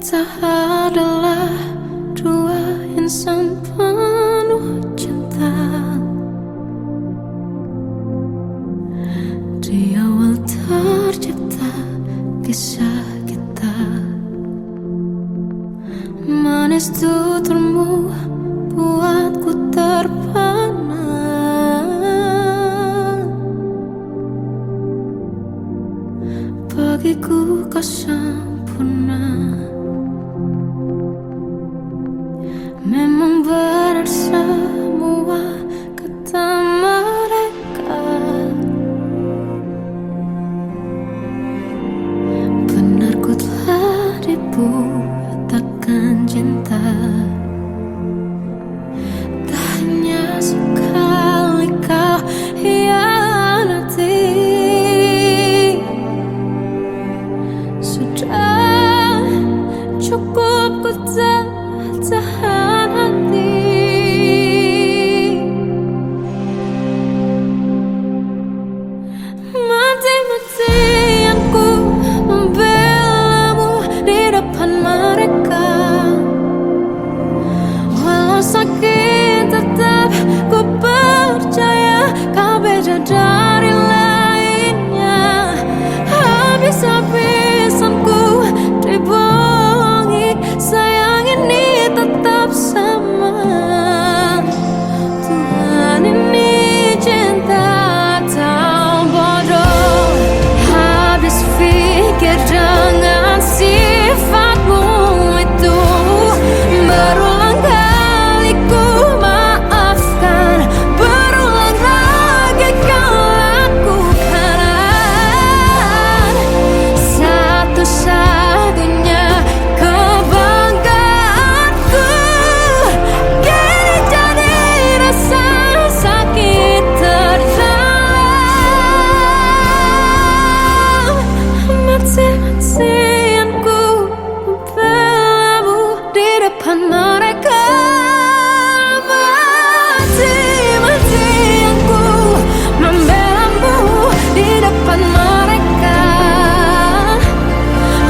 Kita adalah dua insan penuh cinta. Di awal tercipta kisah kita, manis tuturmu buatku terpana. Bagiku kau sempurna. Memang benar semua kata mereka, benar ku telah dibuatakan cinta. Tak hanya sekali kau hianati, sudah cukup ku tak tahan hati. Mati-matian ku membelamu di depan mereka. Walau sakit tetap ku percaya kau beda dari lainnya. Habis-habisan ku dibohongi, sayang ini tetap sama. Tuhan ini cinta atau bodoh. Habis pikir dengan sifatmu itu, berulang kali ku maafkan, berulang lagi kau lakukan. Satu-satunya kebanggaanku kini jadi rasa sakit terdalam. Mati-matian ku membelamu di depan mereka. Mati-matian ku membelamu di depan mereka.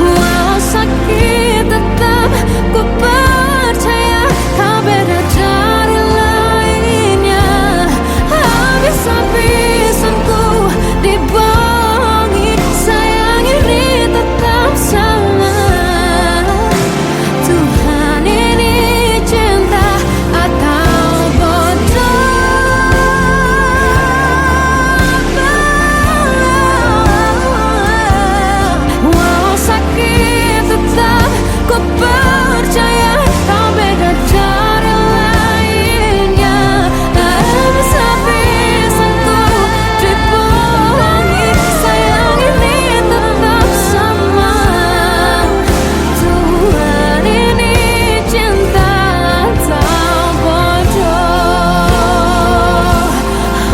Walau sakit tetap ku percaya kau beda dari lainnya. Habis-habisan ku dibohongi, sayang ini tetap sama. Tuhan ini cinta atau bodoh. Walau sakit tetap ku percaya kau beda dari lainnya. Habis-habisan ku dibohongi, sayang ini tetap sama. Tuhan ini cinta atau bodoh.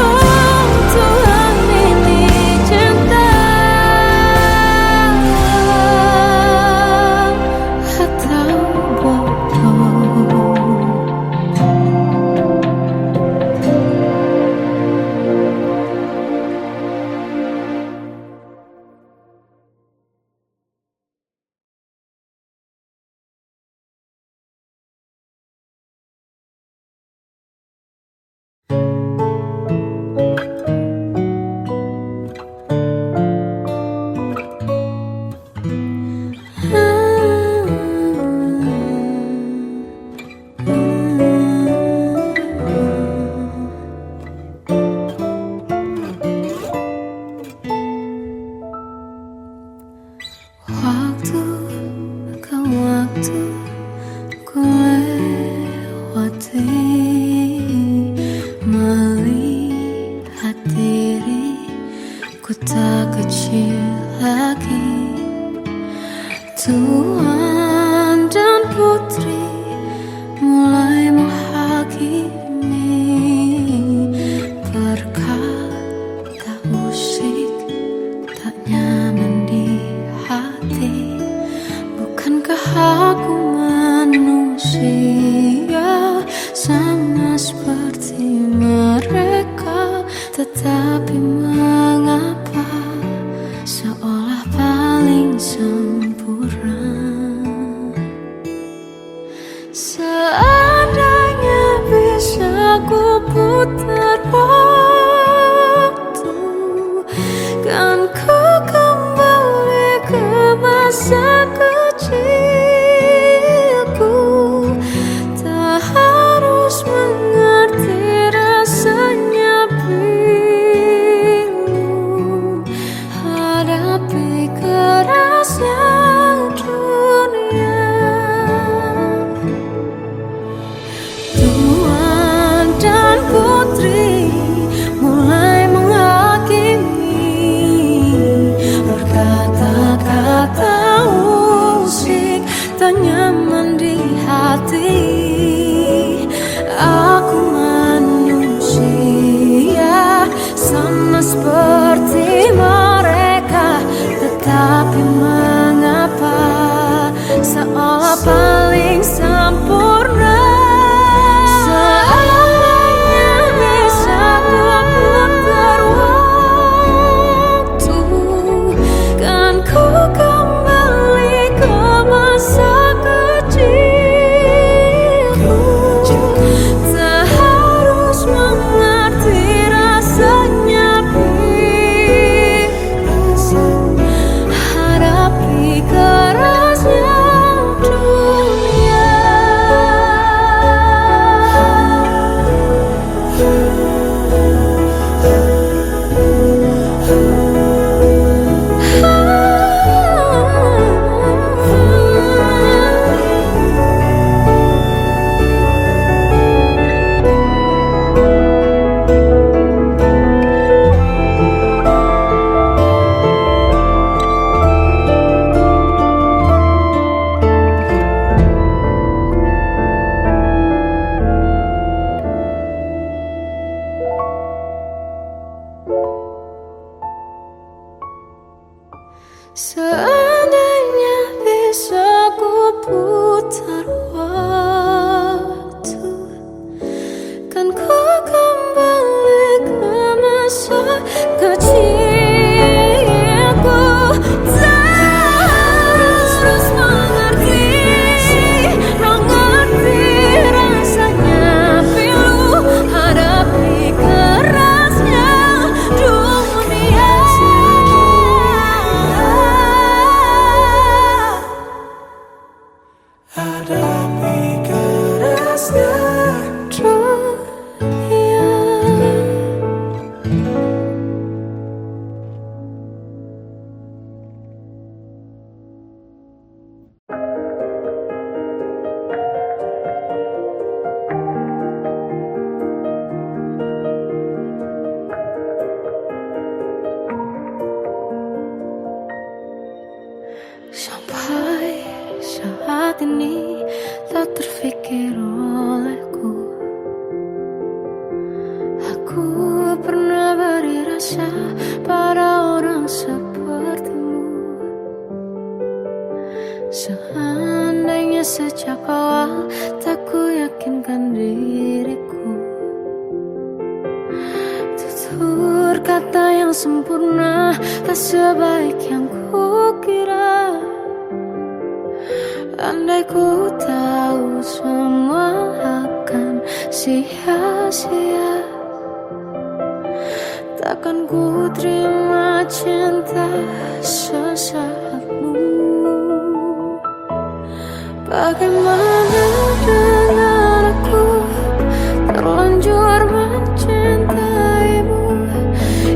Oh, Tuhan ini cinta atau bodoh. Waktu ke waktu ku lewati, melihat diriku tak kecil lagi. Tuan dan putri mulai menghakimi, berkata musik tak nyaman di hati. Bukankah aku manusia sama seperti mereka? Tetapi mengapa seolah paling sempurna? Kan ku kembali ke masa kecilku. Tak harus mengerti rasanya pilu, hadapi kerasnya dunia. Tuan dan putri mulai menghakimi, berkata-kata usik tak nyaman di hati. Aku manusia sama seperti mereka, tetapi mengapa seolah paling sempurna. Seandainya bisa ku putar waktu, kan ku kembali ke masa kecilku. Tak harus mengerti rasanya pilu, hadapi kerasnya dunia. Seandainya bisa ku putar waktu, kan ku kembali ke masa kecilku. Tak harus mengerti rasanya pilu, hadapi kerasnya dunia. Hadapi kerasnya dunia. Sampai saat ini tak terfikir olehku, aku pernah beri rasa pada orang sepertimu. Seandainya sejak awal tak ku yakinkan diriku, tutur kata yang sempurna tak sebaik yang ku kira. Andai ku tahu semua akan sia-sia, takkan ku terima cinta sesaatmu. Bagaimana dengan aku terlanjur mencintaimu,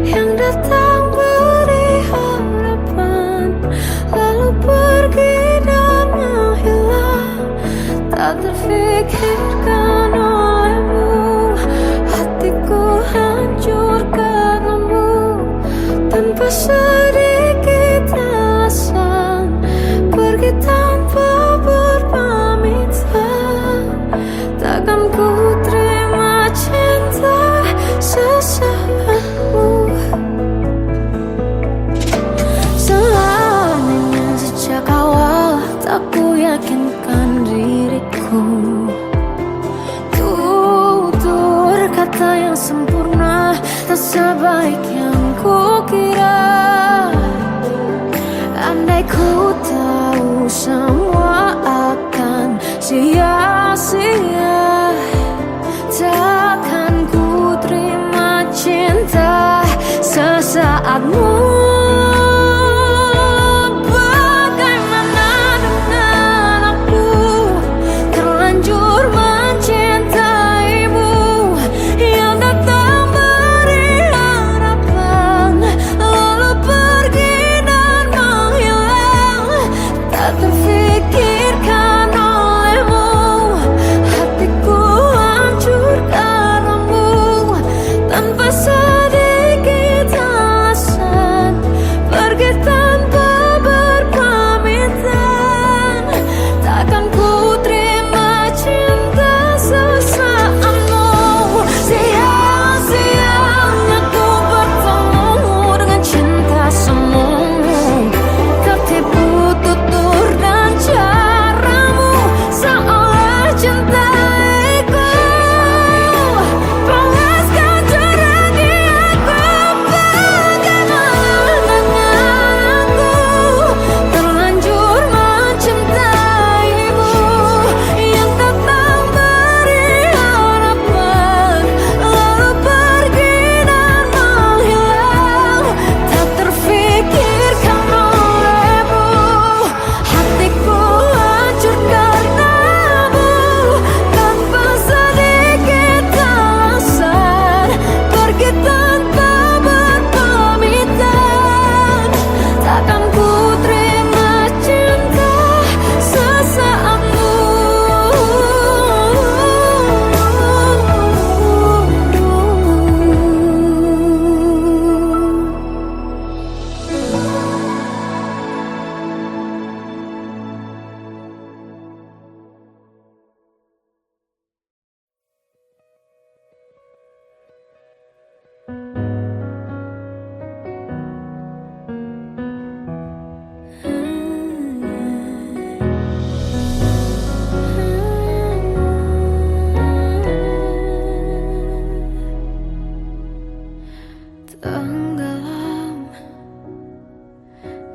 yang datang beri harapan lalu pergi dan menghilang. Tak terfikirkan olehmu, hatiku hancur karenamu. Tanpa sedikit alasan pergi tanpa berpamitan, takkan ku terima cinta sesaatmu. Seandainya sejak awal tak ku yakinkan diriku, tutur kata yang sempurna tak sebaik yang ku kira. Andai ku tahu semua akan sia-sia, takkan ku terima cinta sesaatmu.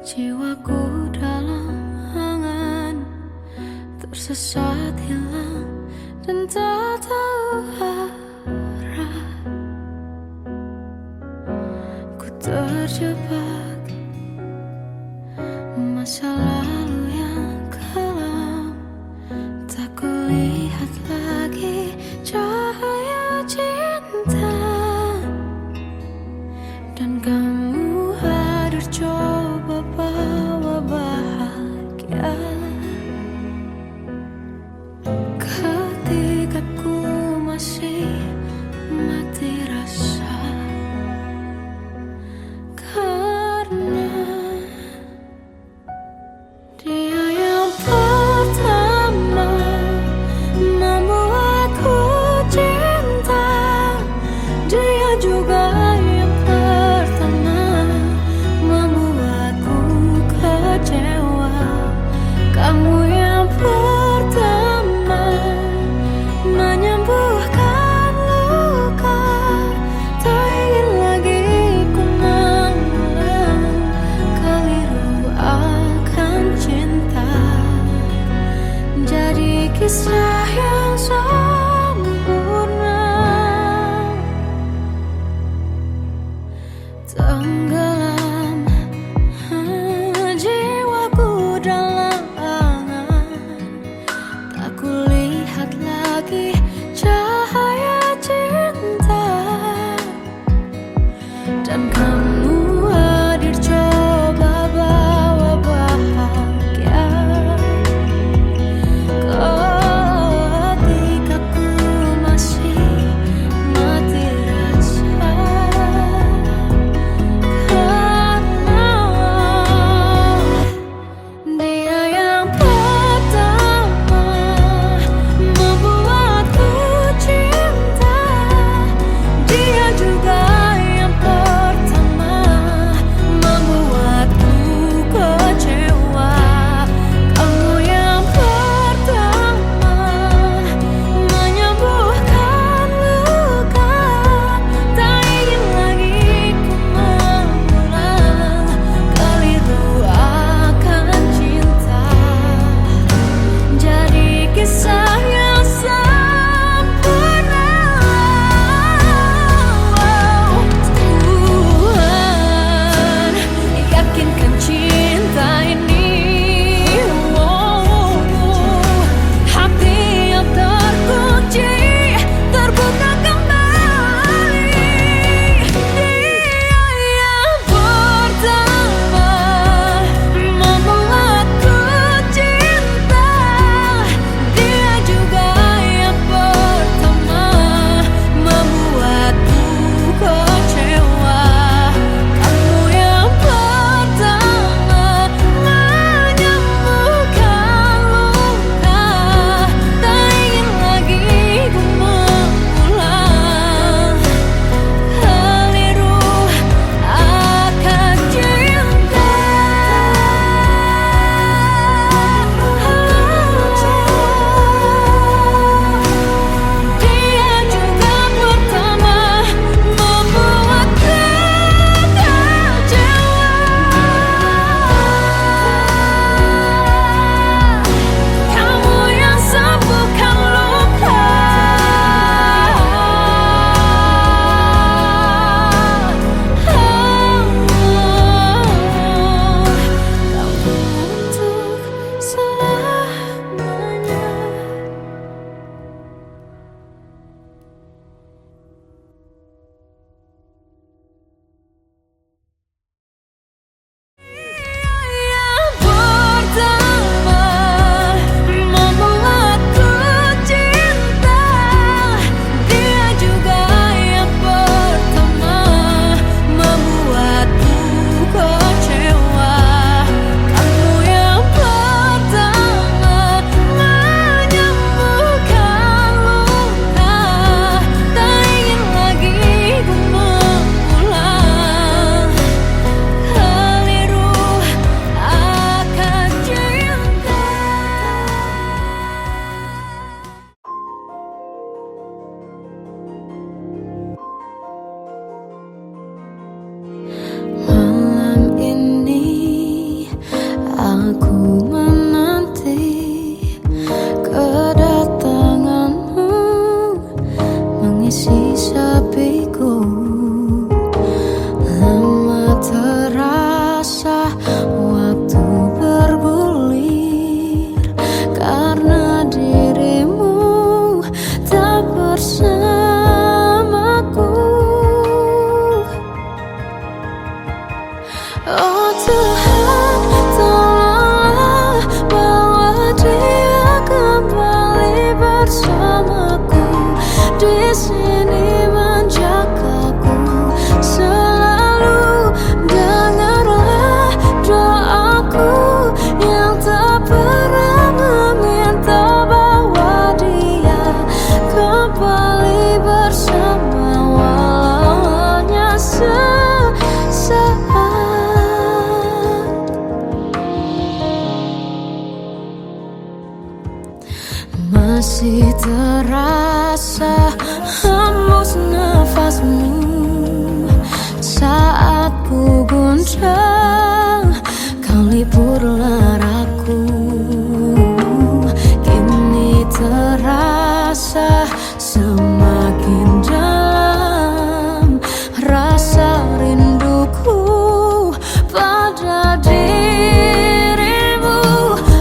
Jiwaku dalam angan, tersesat hilang dan tak tahu arah. Ku terjebak masa lalu yang kelam, tak kulihat lagi cahaya cinta. Dan kamu hadir coba bawa bahagia. Oh Tuhan, tolonglah bawa dia kembali bersamaku, di sini menjagaku selalu. Dengarlah doaku yang tak pernah meminta, bawa dia kembali bersama walau hanya sesaat. Masih terasa hembus nafasmu saat ku guncang, kau lipurlah raku. Kini terasa semakin dalam rasa rinduku pada dirimu.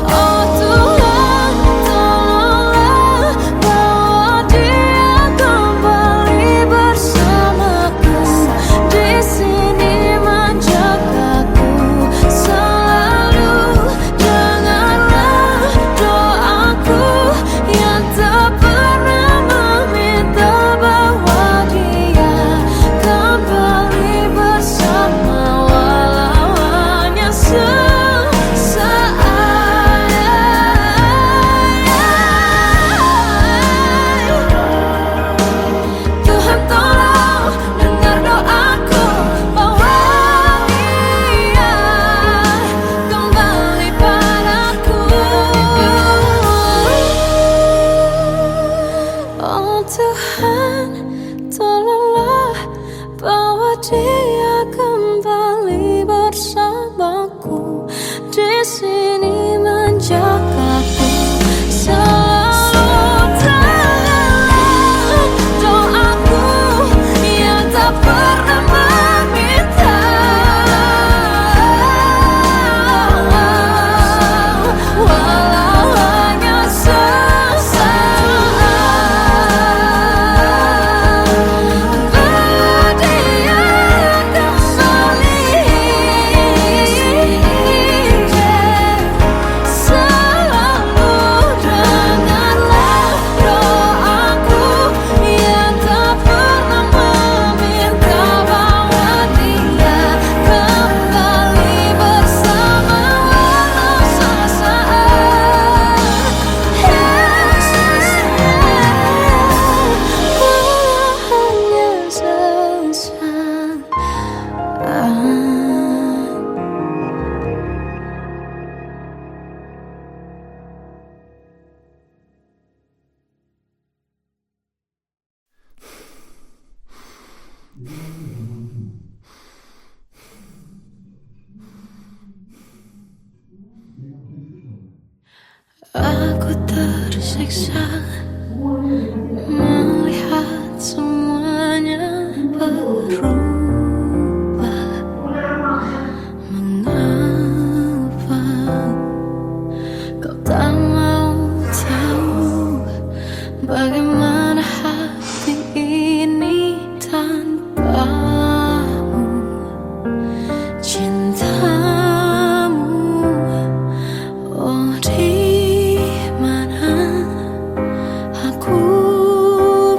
Oh Tuhan, tolonglah bawa dia kembali bersamaku, di sini menjagaku selalu. Dengarlah doaku yang tak pernah meminta, bawa dia kembali bersama walau hanya sesaat. Tuhan tolong dengar doaku, bawa dia kembali padaku. Oh Tuhan, tolonglah bawa dia kembali bersamaku, di sini menjagaku selalu. Dengarlah doaku yang tak pernah meminta, walau hanya sesaat. Bawa dia kembali selalu. Dengarlah doaku yang tak pernah meminta, bawa dia kembali bersama walau sesaat. Walau hanya sesaat. Aku tersiksa melihat semuanya berubah. Mengapa kau tak mau tahu bagaimana hati ini tanpamu? Cintamu, oh di mana aku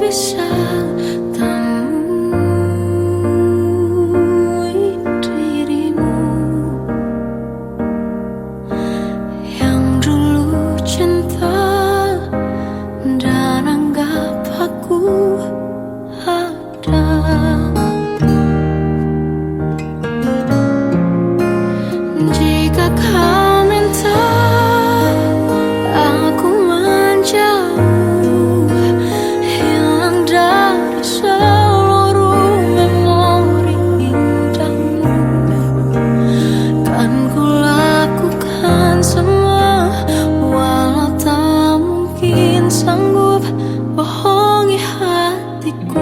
bisa temui dirimu yang dulu cinta dan anggap aku ada. Jika kau minta aku menjauh, hilang dari seluruh memori indahmu, kan ku lakukan semua walau tak mungkin sanggup bohongi hatiku.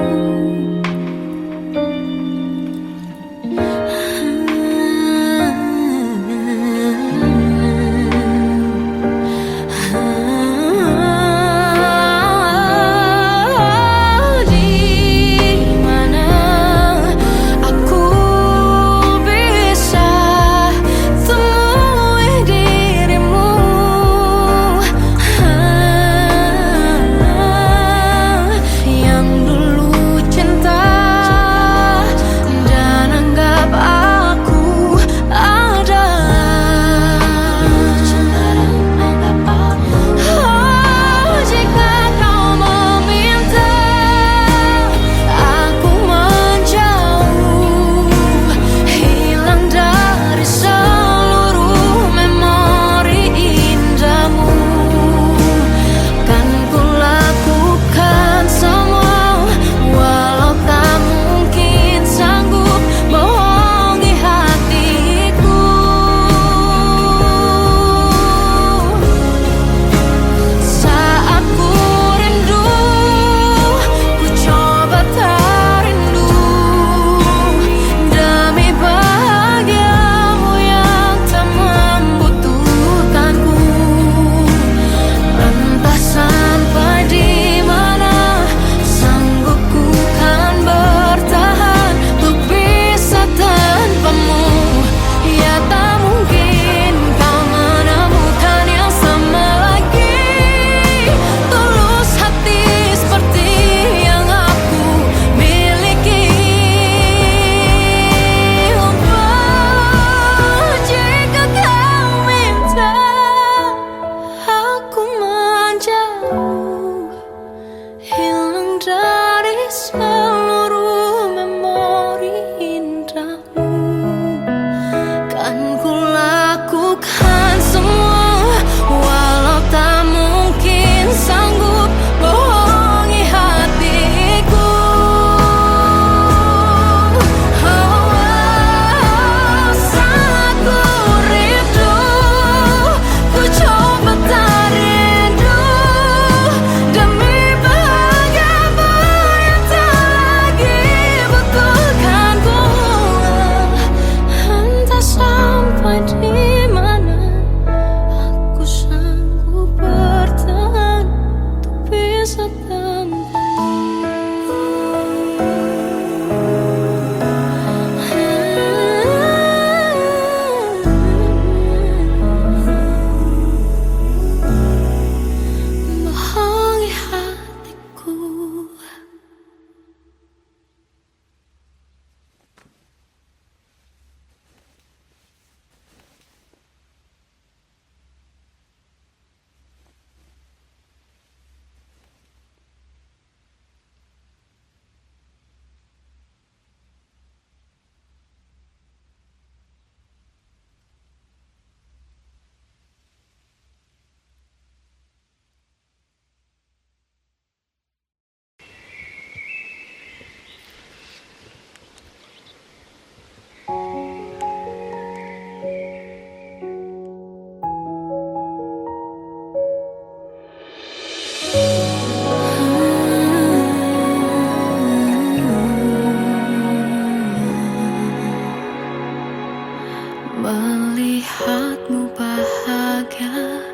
Melihatmu bahagia,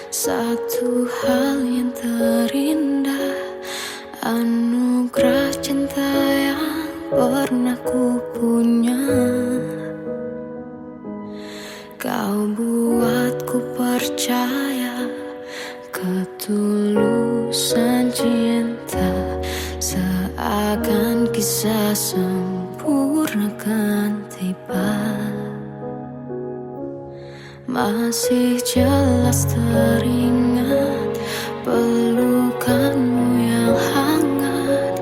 satu hal yang terindah, anugerah cinta yang pernah ku punya. Kau buatku percaya ketulusan cinta, seakan kisah sempurna kan tiba. Masih jelas teringat pelukanmu yang hangat,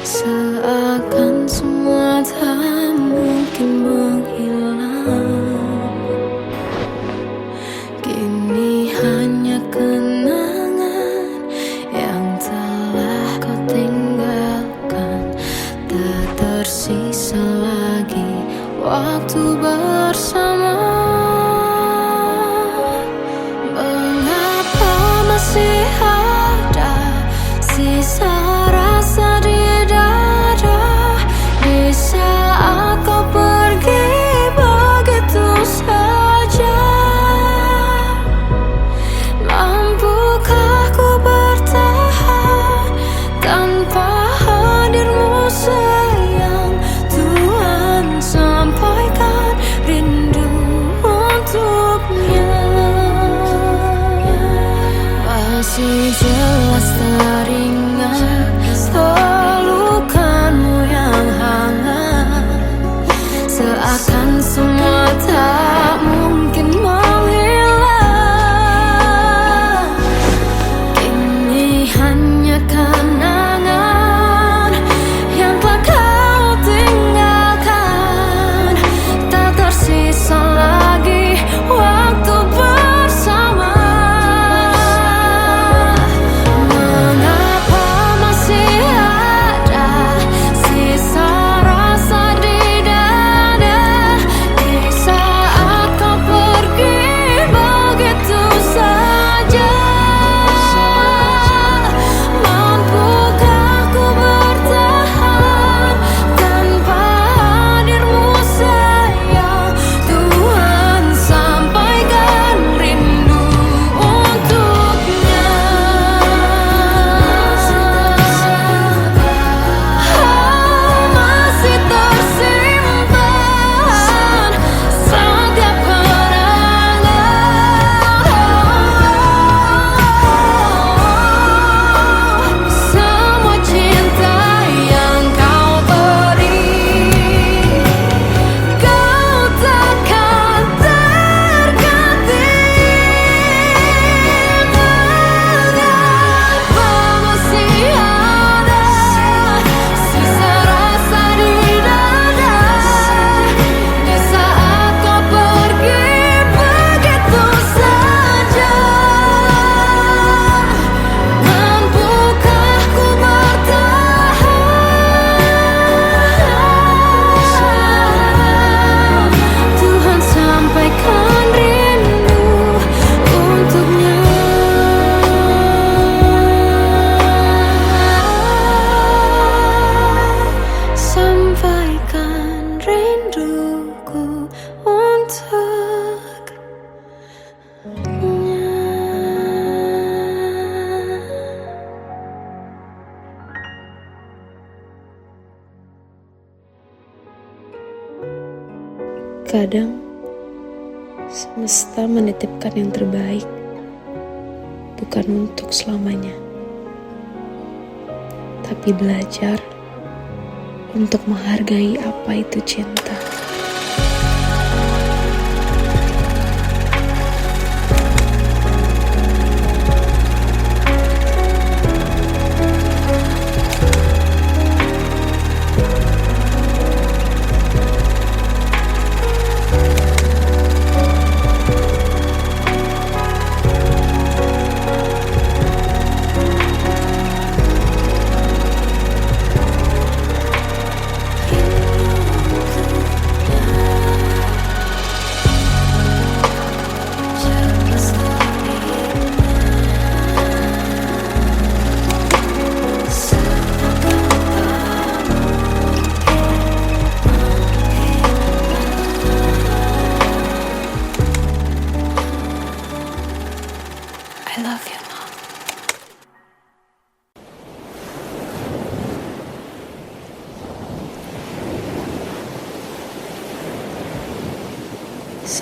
seakan semua tak mungkin menghilang. Kini hanya kenangan yang telah kau tinggalkan, tak tersisa lagi waktu bersama. Masih ada sisa rasa di dada di saat kau pergi begitu saja. Mampukah ku bertahan tanpa hadirmu sayang? Tuhan, sampaikan rindu untuknya. Masih jelas teringat pelukanmu yang hangat, seakan semua tak mungkin menghilang. Kini hanya kenangan yang telah kau tinggalkan, tak tersisa lagi waktu bersama. Kadang semesta menitipkan yang terbaik, bukan untuk selamanya, tapi belajar untuk menghargai apa itu cinta.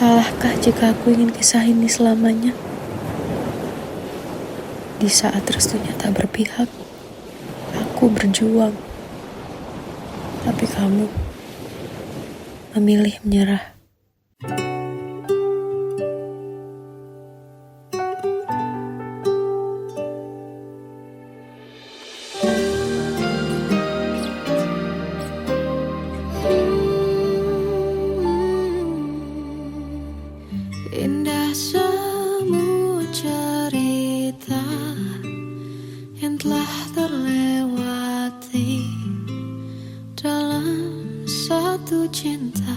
Salahkah jika aku ingin kisah ini selamanya? Di saat restunya tak berpihak, aku berjuang. Tapi kamu memilih menyerah. Indah semua cerita yang telah terlewati dalam satu cinta.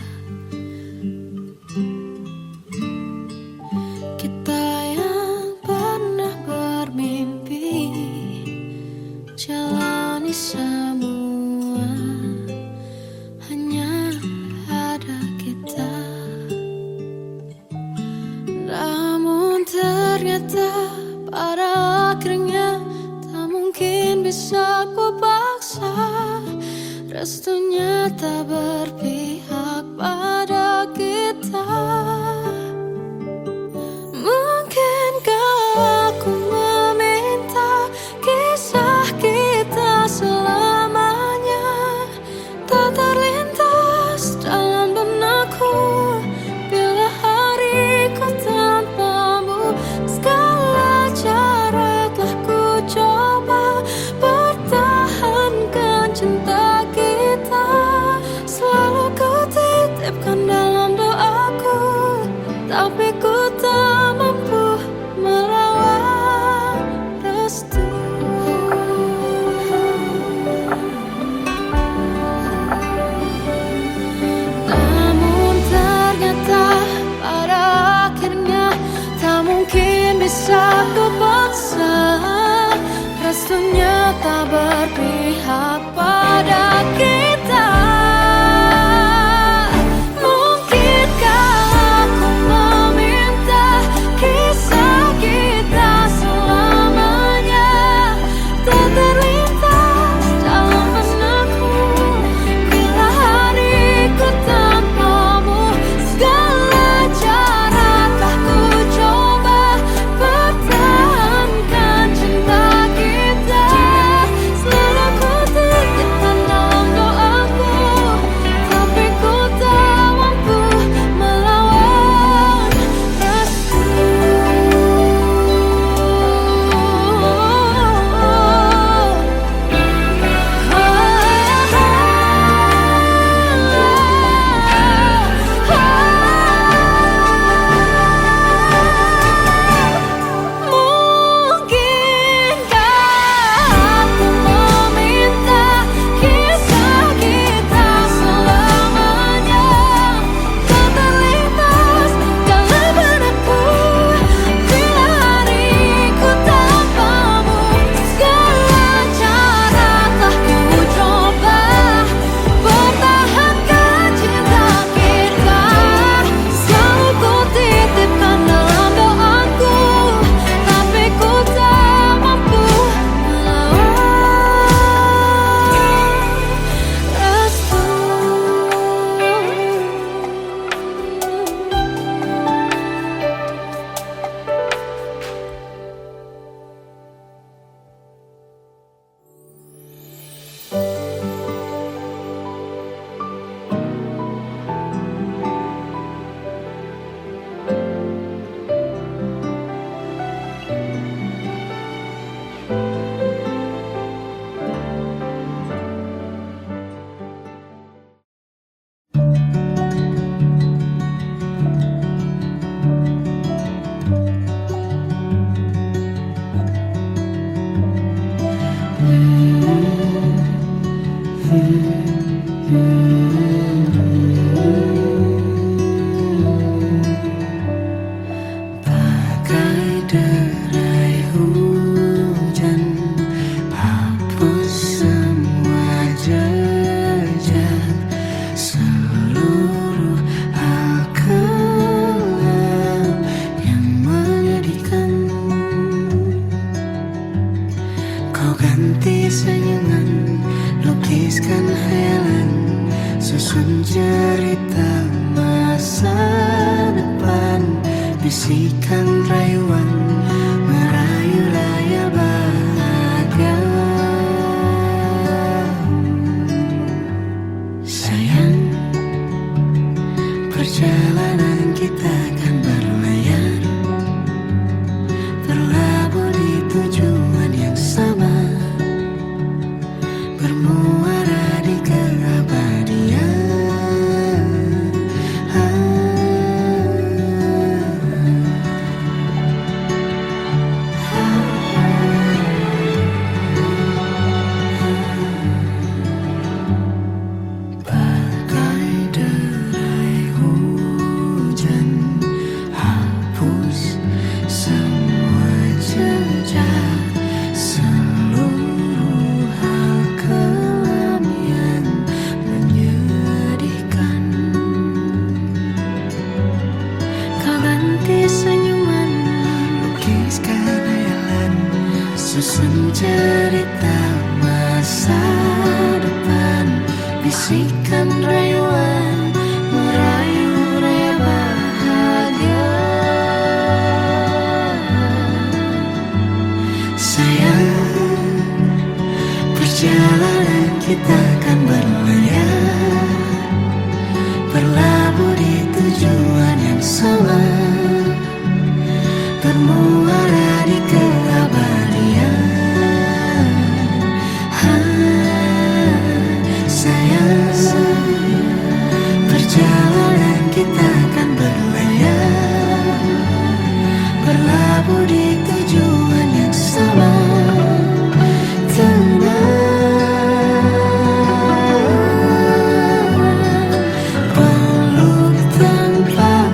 Kita yang pernah bermimpi jalani semua, hanya ada kita. Namun ternyata pada akhirnya tak mungkin bisa ku paksa. Restunya tak berpihak pada kita. Mungkinkah aku meminta kisah kita selamanya tak terlintas dalam benakku bila hariku tanpamu. Segala cara telah ku coba pertahankan cinta kita. Selalu ku titipkan dalam doaku, tapi ku tak mampu melawan restu. Namun ternyata pada akhirnya tak mungkin bisa ku paksa. Restunya tak berpihak pada kita. Mungkinkah aku meminta kisah kita selamanya tak terlintas dalam benakku bila hariku tanpamu. Segala cara telah ku coba pertahankan cinta kita. Selalu ku bisikan rayuan merayu raya bahagia. Sayang, perjalanan kita akan berlayar, berlabuh di tujuan yang sama, bermuara di keabadian. Bagai derai hujan, hapus semua jejak, seluruh hal kelam yang menyedihkan. Kau ganti senyuman, lukiskan hayalan, susun cerita masa depan, bisikan rayuan merayu raya bahagia. Sayang, perjalanan kita akan berlayar, berlabuh di tujuan yang sama, bermuara di keabadian. Sayang, perjalanan kita akan berlayar, berlabuh di tujuan yang sama. Peluk tanpa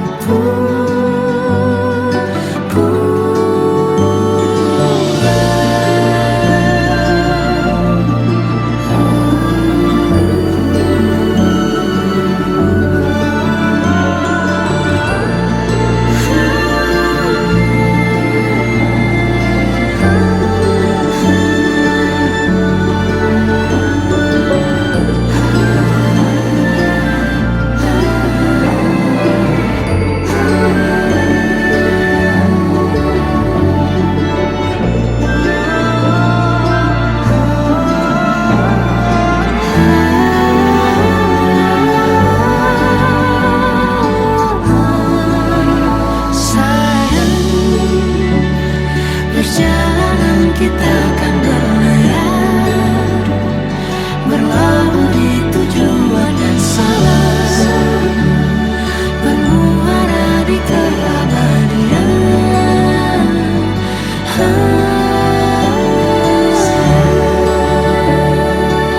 kita akan berlayar, berlabuh di tujuan yang sama, bermuara di keabadian.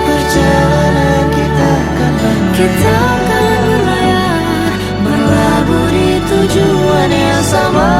Perjalanan kita akan berlayar, berlabuh di tujuan yang sama.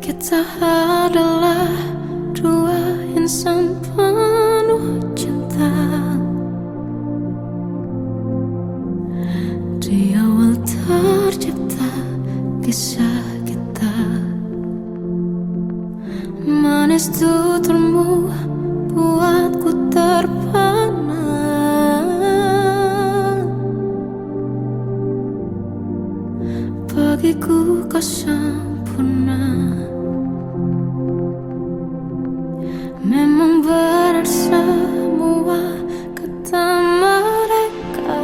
Kita adalah dua insan penuh cinta. Di awal tercipta kisah kita, manis tuturmu buatku terpana. Bagiku kau sempurna, memang benar semua kata mereka.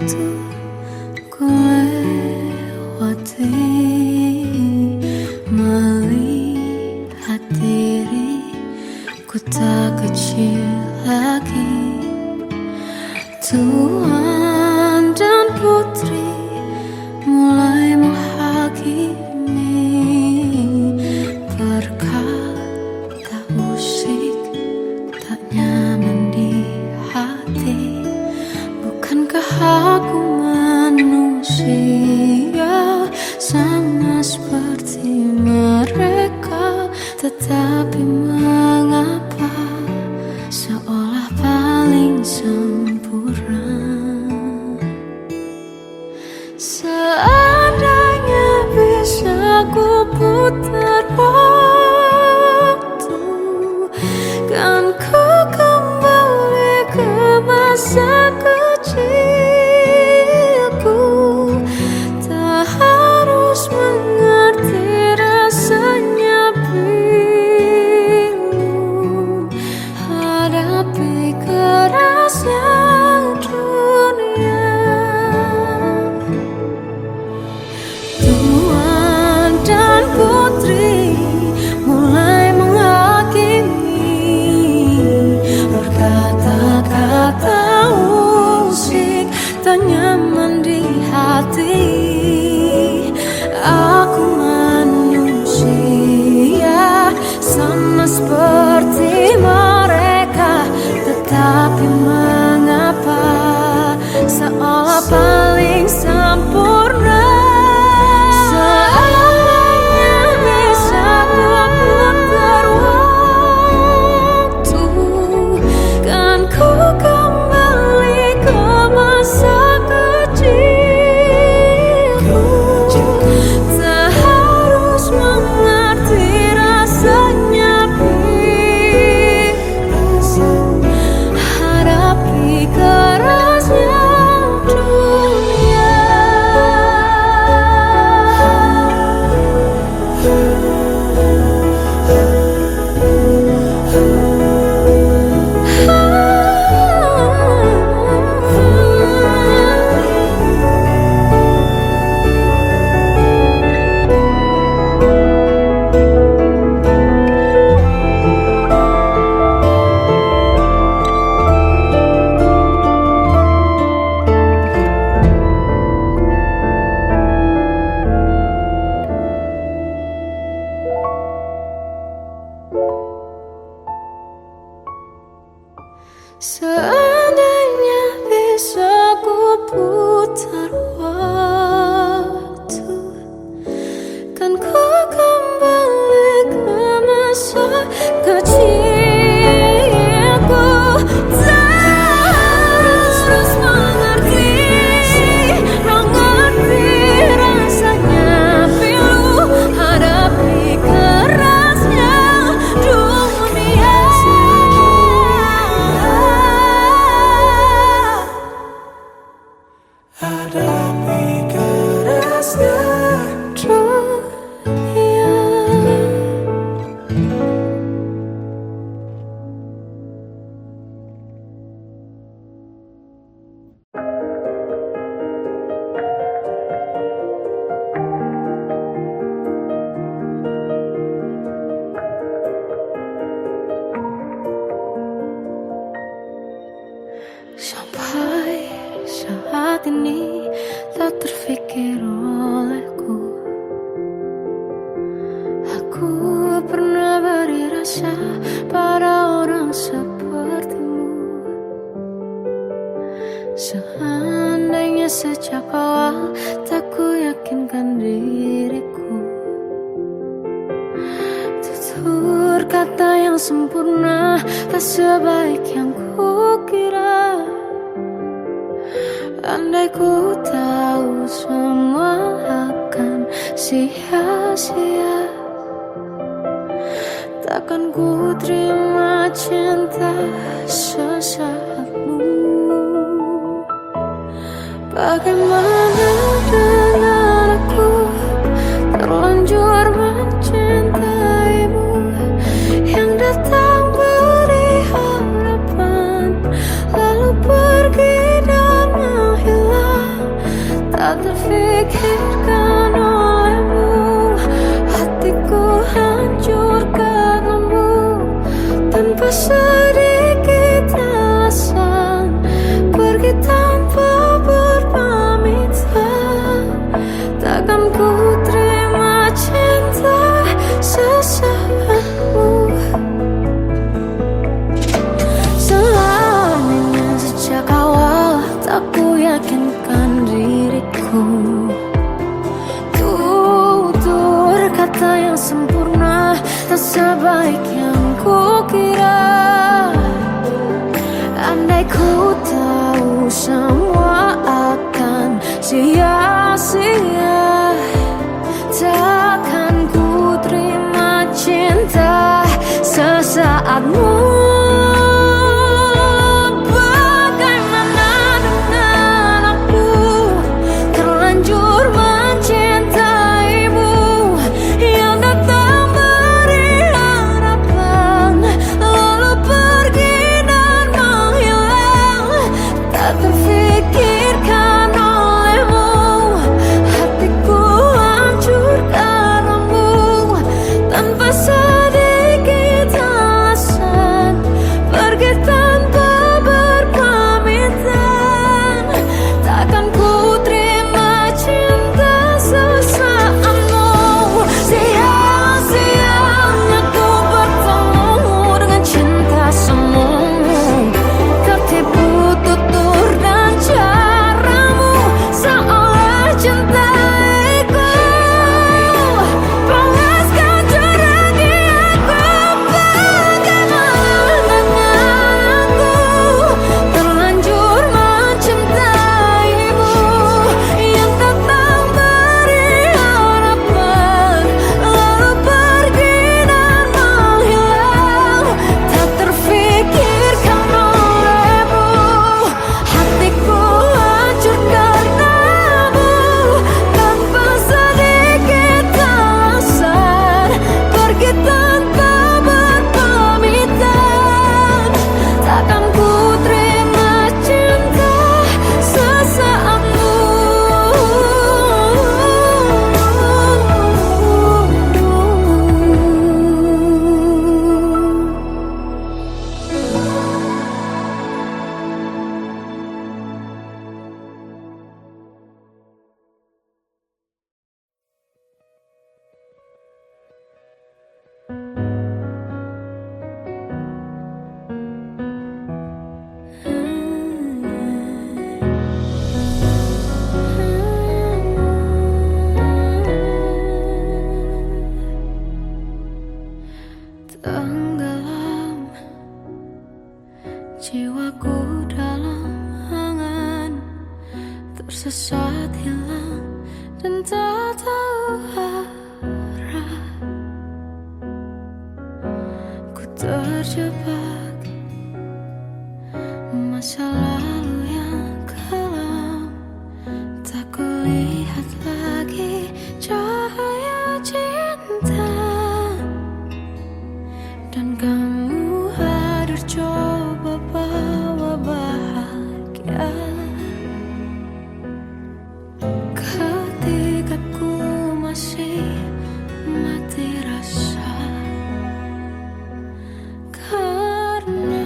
waktu ku lewati, melihat diriku tak kecil lagi. Tuan dan putri mulai menghakimi, berkata usik tak nyaman di hati. Bukankah aku manusia sama seperti mereka? Tetapi mengapa seolah paling sempurna? Seandainya bisa ku putar waktu, kan ku kembali ke masa kecilku. Tak harus mengerti rasanya bingung hadapi kerasnya dunia. Tuan dan putri mulai menghakimi, berkata-kata usik tak nyaman di hati. Aku manusia sama seperti mereka, tetapi mengapa seolah paling sempurna? Seandainya bisa ku putar waktu, kan ku kembali ke masa kecilku. Tak harus mengerti rasanya bingung hadapi kerasnya dunia. Seandainya bisa ku putar waktu, kan ku kembali ke masa kecilku. Tak harus mengerti rasanya pilu hadapi kerasnya dunia. Hadapi kerasnya dunia. Sampai saat ini tak terfikir olehku, aku pernah beri rasa pada orang sepertimu. Seandainya sejak awal tak ku yakinkan diriku, tutur kata yang sempurna tak sebaik yang ku kira. Andai ku tahu semua akan sia-sia, takkan ku terima cinta sesaatmu. Bagaimana dengan aku terlanjur mencintaimu, yang datang beri harapan lalu pergi dan menghilang. tak terfikirkan olehmu. Hatiku hancur karenamu, tanpa sedikit alasan, pergi tanpa berpamitan. Takkan ku terima cinta sesaatmu. Selamanya sejak awal tak ku yakinkan diriku. Tutur kata yang sempurna tak sebaik yang ku kira. Andai ku tahu semua akan sia-sia, takkan ku terima cinta sesaatmu. Bagaimana dengan aku, terlanjur mencintaimu, yang datang beri harapan, lalu pergi dan menghilang. Tak terfikirkan olehmu, hatiku hancur karenamu, tanpa sedikit alasan, pergi tanpa berpamitan. Takkan ku terima cinta sesaatmu. Sia-sianya ku bertemu dengan cinta semu, tertipu tutur dan caramu, seolah cintaiku panaskan cura di aku. Bagaimana dengan aku, terlanjur mencintaimu, yang datang beri harapan, lalu pergi dan menghilang. Tak terfikirkan olehmu, hatiku hancur karenamu, tanpa sedikit alasan, pergi tanpa berpamitan. Takkan ku terima cinta sesaatmu. Tenggelam jiwaku dalam angan, tersesat hilang dan tak tahu arah. Ku terjebak masa lalu yang kelam, tak kulihat lagi cahaya cinta. Dan kamu hadir coba bawa bahagia, ketika ku masih mati rasa. Karena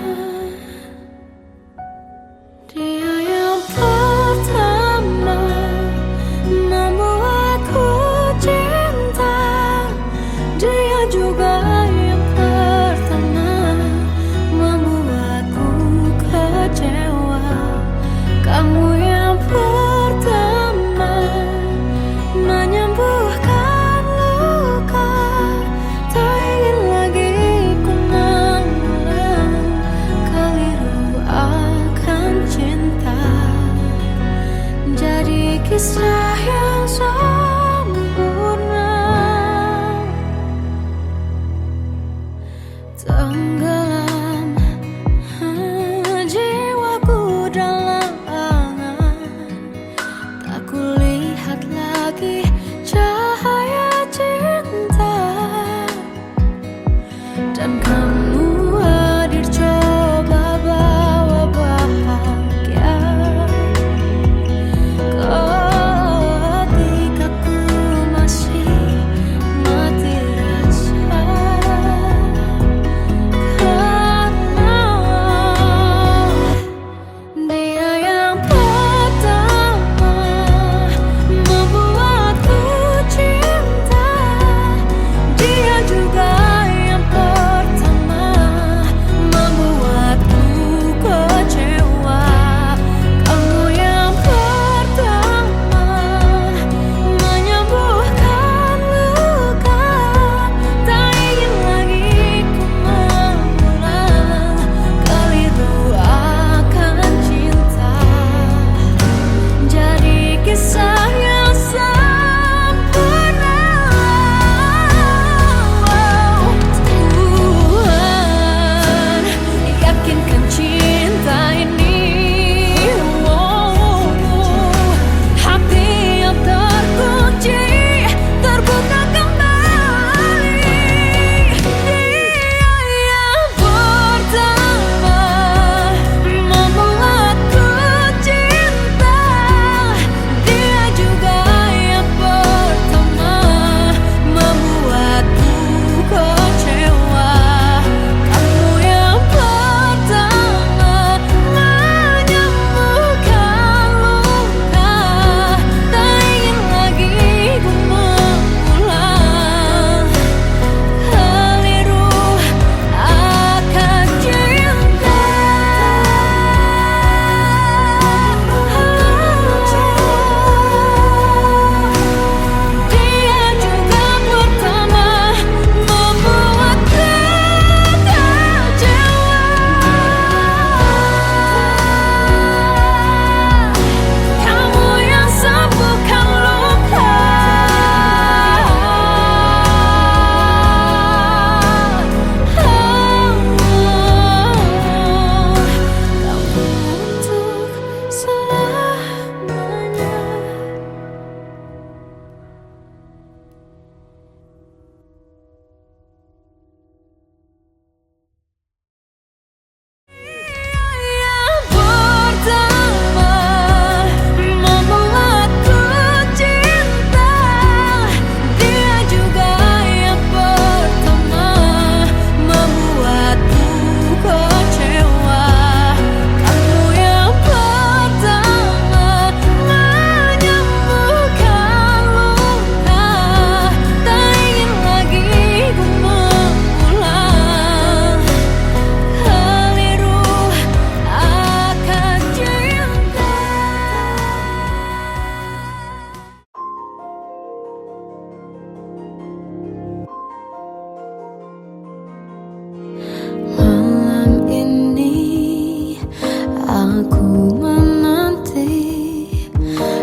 Aku menanti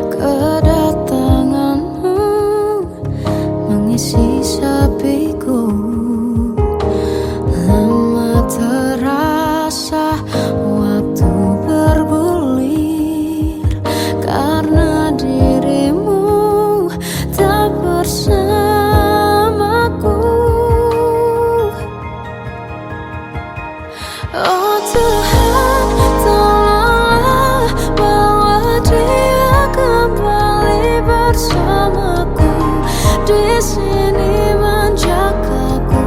kedatanganmu, mengisi sepiku. Lama terasa waktu bergulir, karena dirimu tak bersamaku. Oh Tuhan, tolonglah bawa dia kembali bersamaku. Di sini menjagaku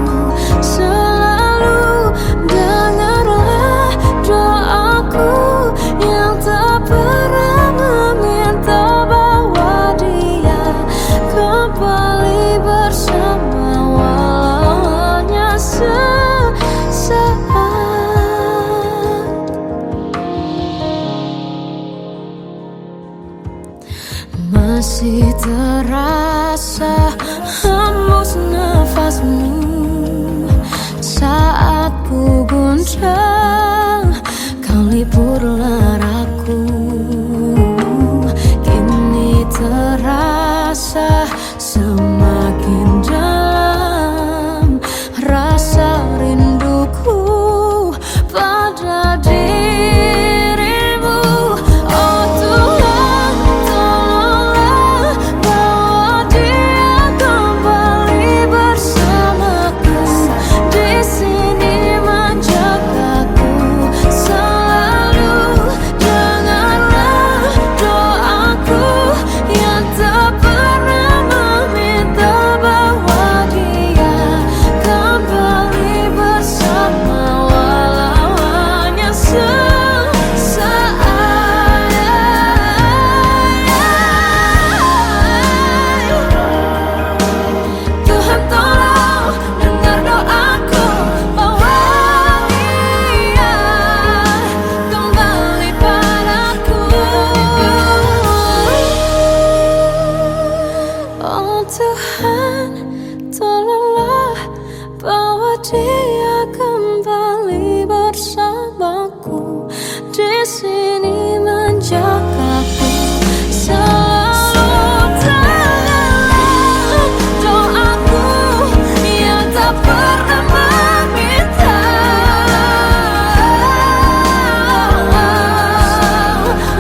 selalu. Dengarlah doaku yang tak pernah meminta, bawa dia kembali bersama, walau hanya sesaat. Masih terasa hembus nafasmu saat ku guncang, kau liburlah raku. Kini terasa semakin dalam rasa rinduku pada dirimu. Oh Tuhan, tolonglah bawa dia kembali bersamaku. Di sini menjagaku selalu. Dengarlah doaku yang tak pernah meminta, bawa dia kembali bersama, walau hanya sesaat. Tuhan tolong dengar doaku, bawa dia kembali padaku. Oh Tuhan, tolonglah bawa dia kembali bersamaku. Di sini menjagaku selalu. Dengarlah doaku yang tak pernah meminta,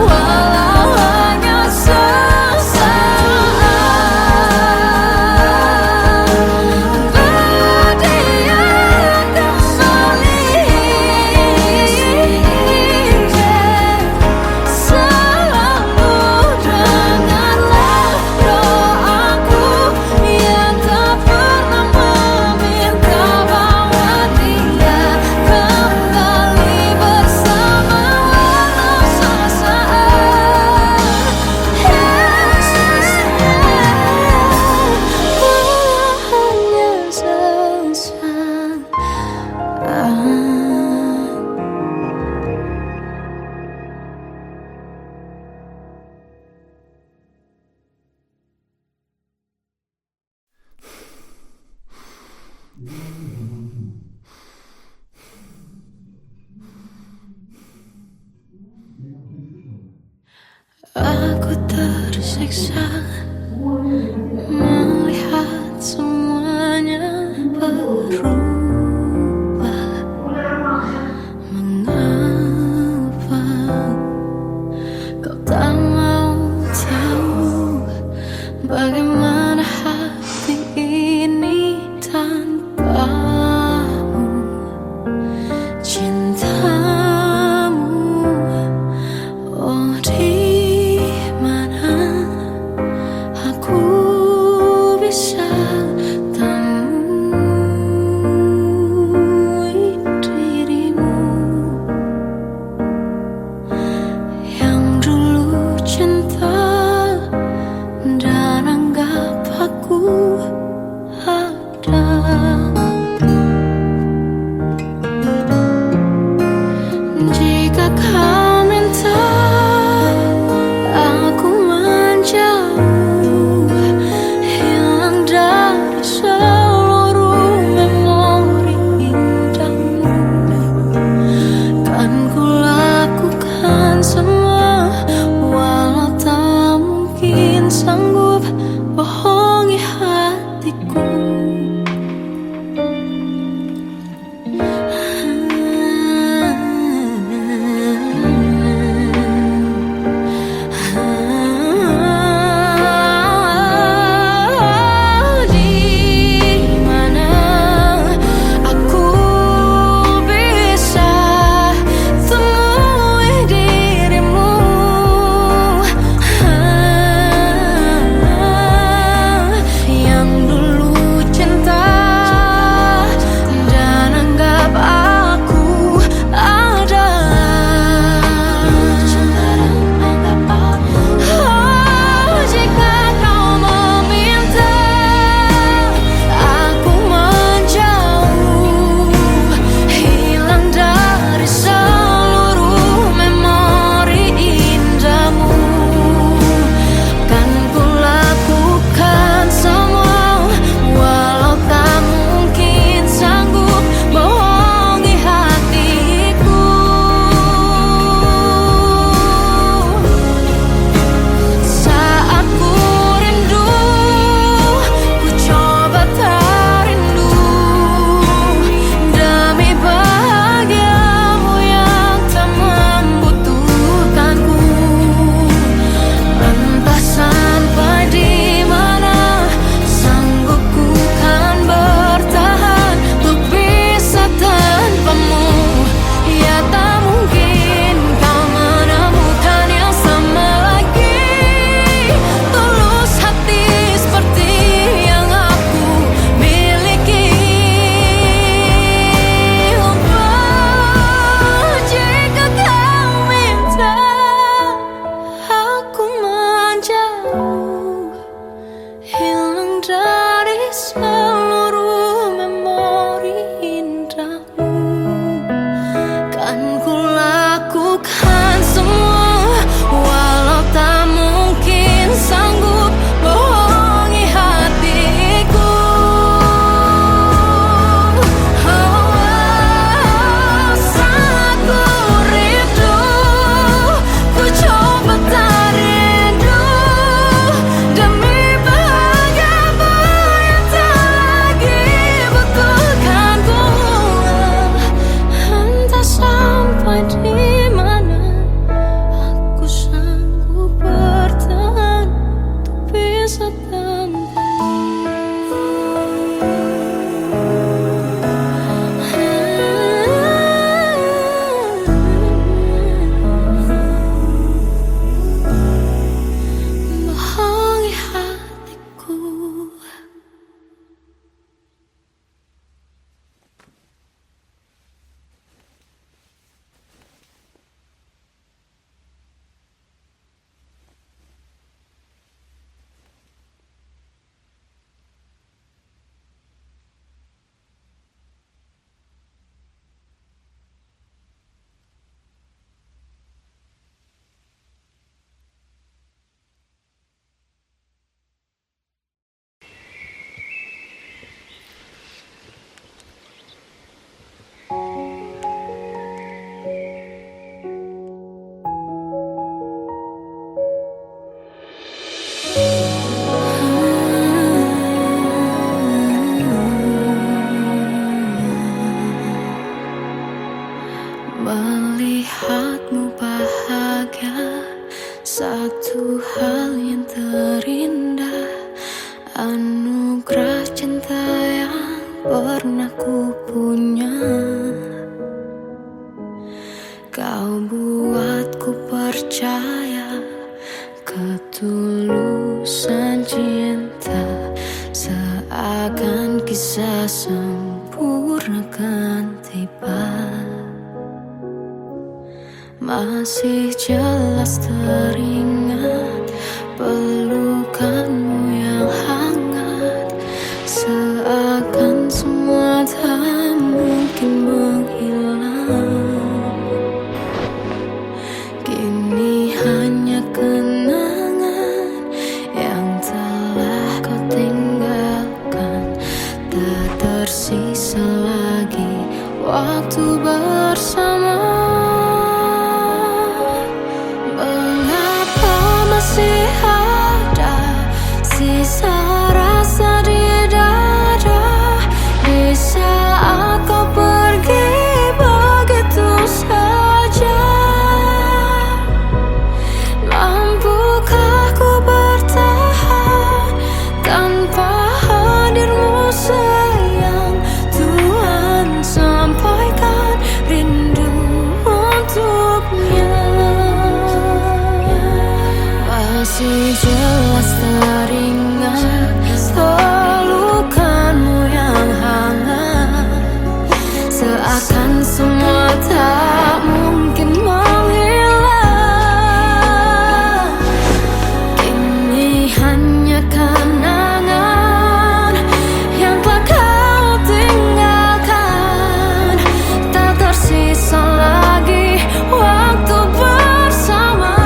walau hanya sesaat. Bawa dia kembali selalu. Dengarlah doaku yang tak pernah meminta, bawa dia kembali bersama, walau sesaat. Walau hanya sesaat. Aku tersiksa melihat semuanya berubah. Mengapa kau tak mau tahu bagaimana hati ini tanpamu? Cintamu, oh di mana aku bisa temui dirimu yang dulu cinta dan anggap aku ada. Jika kau minta aku menjauh, hilang dari seluruh memori indahmu, kan ku lakukan bahagia, satu hal yang terindah, anugerah cinta yang pernah ku punya. Kau buatku percaya ketulusan cinta, seakan kisah sempurna kan tiba. Masih jelas teringat pelukanmu yang hangat, seakan semua tak mungkin menghilang. Kini hanya kenangan yang telah kau tinggalkan, tak tersisa lagi waktu bersama. Masih ada sisa rasa di dada di saat kau pergi begitu saja. Mampukah ku bertahan tanpa hadirmu sayang? Tuhan, sampaikan rindu untuknya. Masih jelas teringat pelukanmu yang hangat, seakan semua tak mungkin menghilang. Kini hanya kenangan yang telah kau tinggalkan, tak tersisa lagi waktu bersama.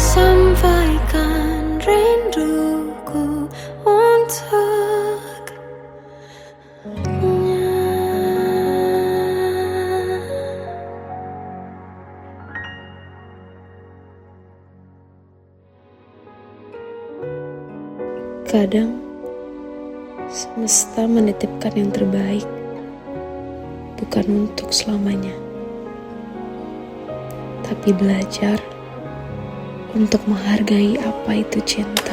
Sampaikan rinduku untuknya. Kadang semesta menitipkan yang terbaik, bukan untuk selamanya, tapi belajar untuk menghargai apa itu cinta.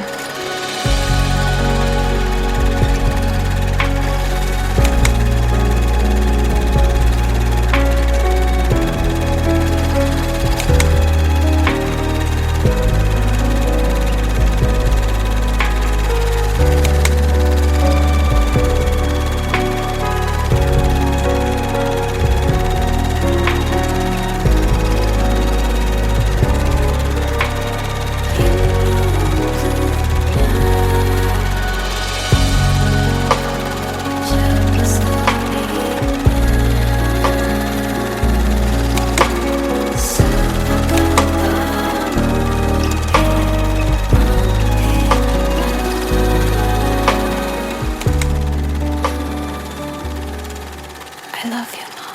I love you, Mom.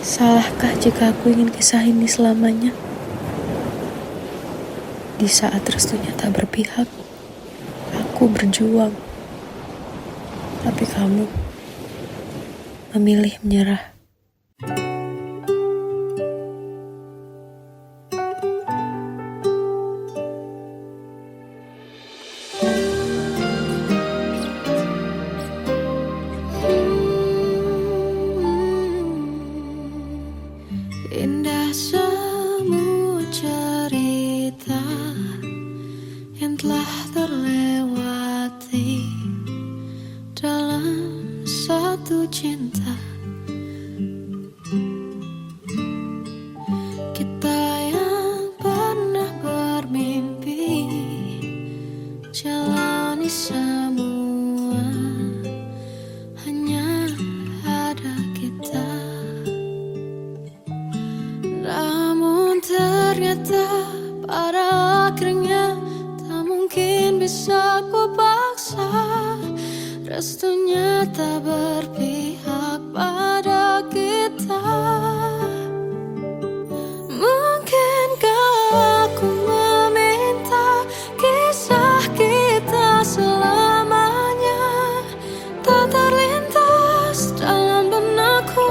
Salahkah jika aku ingin kisah ini selamanya? Di saat restunya tak berpihak, aku berjuang. Tapi kamu memilih menyerah. Indah semua cerita yang telah terlewati dalam satu cinta. Kita yang pernah bermimpi jalani semua, hanya ada kita. Namun ternyata pada akhirnya tak mungkin bisa ku paksa. Restunya tak berpihak pada kita. Mungkinkah aku meminta kisah kita selamanya tak terlintas dalam benakku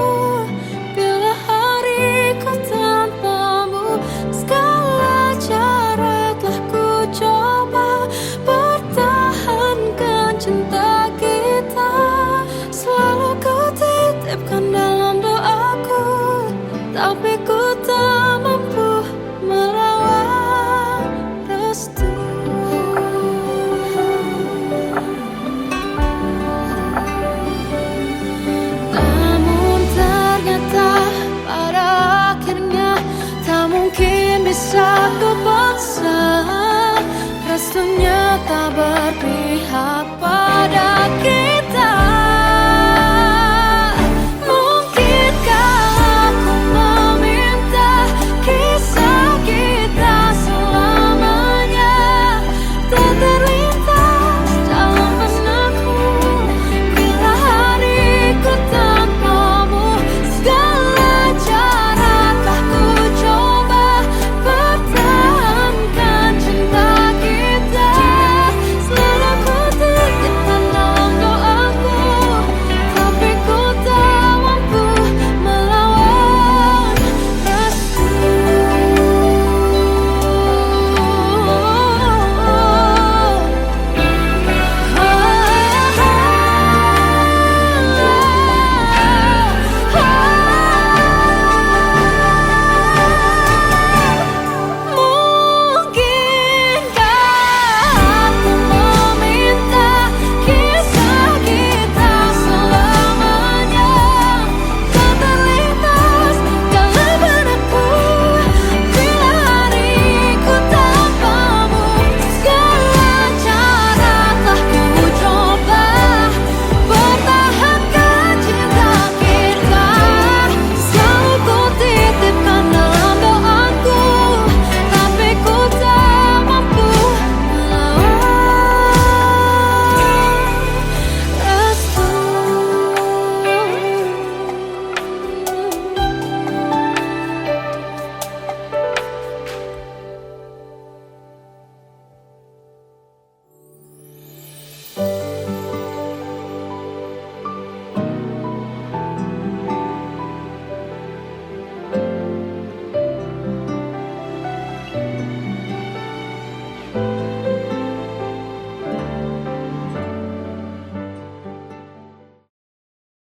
bila hariku tanpamu. Segala cara telah ku coba pertahankan cinta kita. Selalu ku titipkan dalam doaku, tapi ku tak mampu merawat restu. Namun ternyata pada akhirnya tak mungkin bisa ku paksa. Restunya tak berpihak